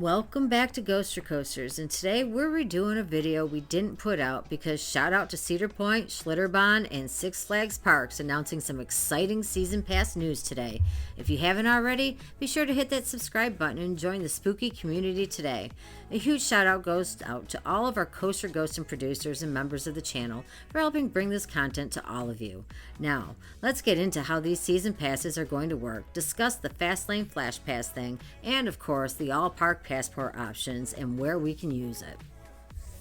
Welcome back to Ghoster Coasters, and today we're redoing a video we didn't put out because shout out to Cedar Point, Schlitterbahn, and Six Flags Parks announcing some exciting season pass news today. If you haven't already, be sure to hit that subscribe button and join the spooky community today. A huge shout out goes out to all of our Coaster Ghosting producers and members of the channel for helping bring this content to all of you. Now, let's get into how these season passes are going to work, discuss the Fast Lane Flash Pass thing, and of course the All Park Passport options and where we can use it.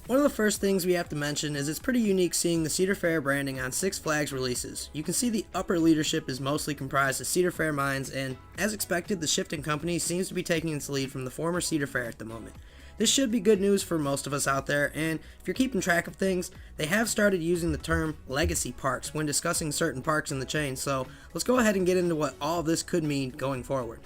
One of the first things we have to mention is it's pretty unique seeing the Cedar Fair branding on Six Flags releases. You can see the upper leadership is mostly comprised of Cedar Fair minds, and as expected, the shifting company seems to be taking its lead from the former Cedar Fair at the moment. This should be good news for most of us out there, and if you're keeping track of things, they have started using the term legacy parks when discussing certain parks in the chain, so let's go ahead and get into what all of this could mean going forward.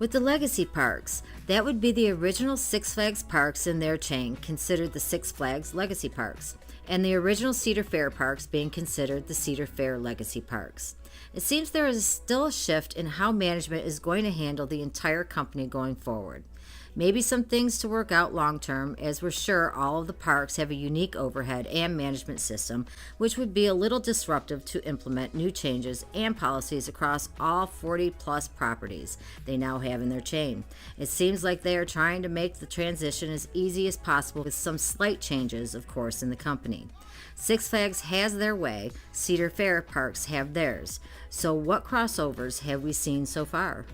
With the legacy parks, that would be the original Six Flags parks in their chain considered the Six Flags Legacy Parks, and the original Cedar Fair parks being considered the Cedar Fair Legacy Parks. It seems there is still a shift in how management is going to handle the entire company going forward. Maybe some things to work out long term, as we're sure all of the parks have a unique overhead and management system, which would be a little disruptive to implement new changes and policies across all 40 plus properties they now have in their chain. It seems like they are trying to make the transition as easy as possible with some slight changes, of course, in the company. Six Flags has their way, Cedar Fair parks have theirs. So what crossovers have we seen so far?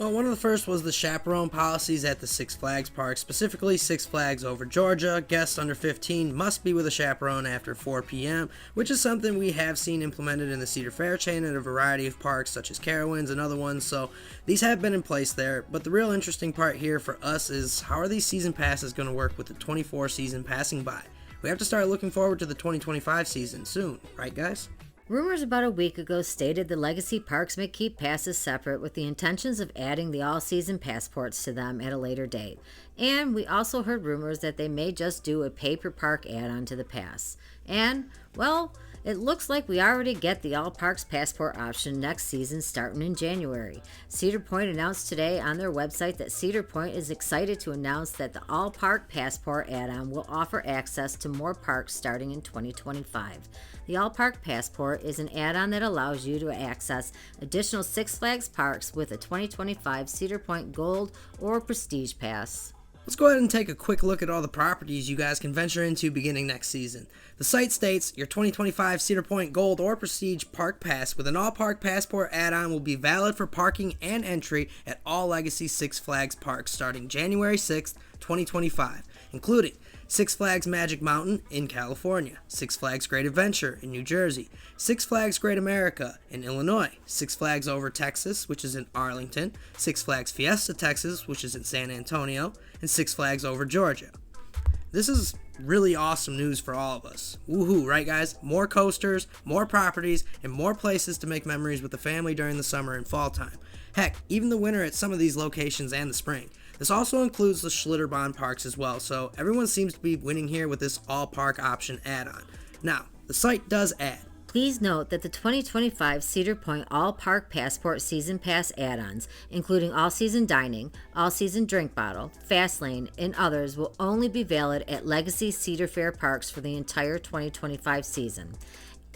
Well, one of the first was the chaperone policies at the Six Flags park, specifically Six Flags over Georgia. Guests under 15 must be with a chaperone after 4 p.m., which is something we have seen implemented in the Cedar Fair chain at a variety of parks such as Carowinds and other ones, so these have been in place there. But the real interesting part here for us is how are these season passes going to work with the 24 season passing by? We have to start looking forward to the 2025 season soon, right guys? Rumors about a week ago stated the legacy parks may keep passes separate with the intentions of adding the all-season passports to them at a later date. And we also heard rumors that they may just do a pay-per-park add-on to the pass. And, well, it looks like we already get the All Parks Passport option next season starting in January. Cedar Point announced today on their website that Cedar Point is excited to announce that the All Park Passport add-on will offer access to more parks starting in 2025. The All Park Passport is an add-on that allows you to access additional Six Flags parks with a 2025 Cedar Point Gold or Prestige Pass. Let's go ahead and take a quick look at all the properties you guys can venture into beginning next season. The site states your 2025 Cedar Point Gold or Prestige Park Pass with an All-Park Passport add-on will be valid for parking and entry at all Legacy Six Flags parks starting January 6th, 2025, including Six Flags Magic Mountain in California, Six Flags Great Adventure in New Jersey, Six Flags Great America in Illinois, Six Flags Over Texas, which is in Arlington, Six Flags Fiesta Texas, which is in San Antonio, and Six Flags Over Georgia. This is really awesome news for all of us. Woohoo, right guys? More coasters, more properties, and more places to make memories with the family during the summer and fall time. Heck, even the winter at some of these locations and the spring. This also includes the Schlitterbahn parks as well, so everyone seems to be winning here with this all-park option add-on. Now, the site does add. Please note that the 2025 Cedar Point All-Park Passport Season Pass add-ons, including all-season dining, all-season drink bottle, fast lane, and others will only be valid at Legacy Cedar Fair parks for the entire 2025 season.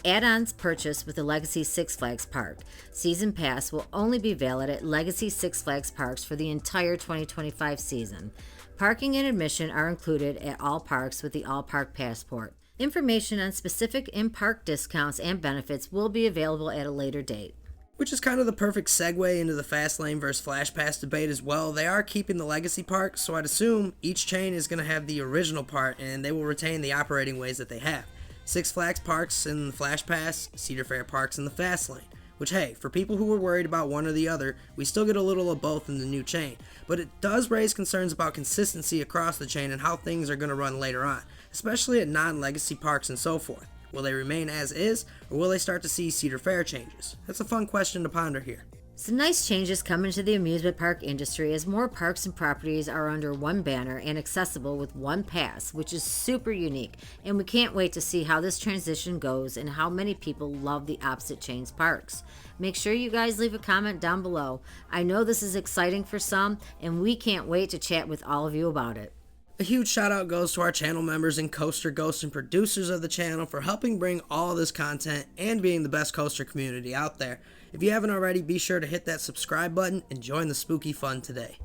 Add-ons purchased with the Legacy Six Flags Park Season Pass will only be valid at Legacy Six Flags parks for the entire 2025 season. Parking and admission are included at all parks with the All Park Passport. Information on specific in-park discounts and benefits will be available at a later date. Which is kind of the perfect segue into the Fast Lane versus Flash Pass debate as well. They are keeping the Legacy Park, so I'd assume each chain is going to have the original part and they will retain the operating ways that they have. Six Flags Parks in the Flash Pass, Cedar Fair Parks in the Fast Lane. Which, hey, for people who were worried about one or the other, we still get a little of both in the new chain. But it does raise concerns about consistency across the chain and how things are going to run later on, especially at non-legacy parks and so forth. Will they remain as is, or will they start to see Cedar Fair changes? That's a fun question to ponder here. Some nice changes coming to the amusement park industry as more parks and properties are under one banner and accessible with one pass, which is super unique, and we can't wait to see how this transition goes and how many people love the opposite chains parks. Make sure you guys leave a comment down below. I know this is exciting for some, and we can't wait to chat with all of you about it. A huge shout out goes to our channel members and coaster ghosts and producers of the channel for helping bring all this content and being the best coaster community out there. If you haven't already, be sure to hit that subscribe button and join the spooky fun today.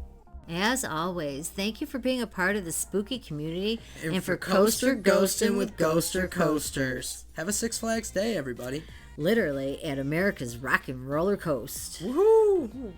As always, thank you for being a part of the spooky community And for coaster ghosting with Ghoster Coasters. Have a Six Flags day, everybody. Literally at America's Rock and Roller Coast. Woohoo!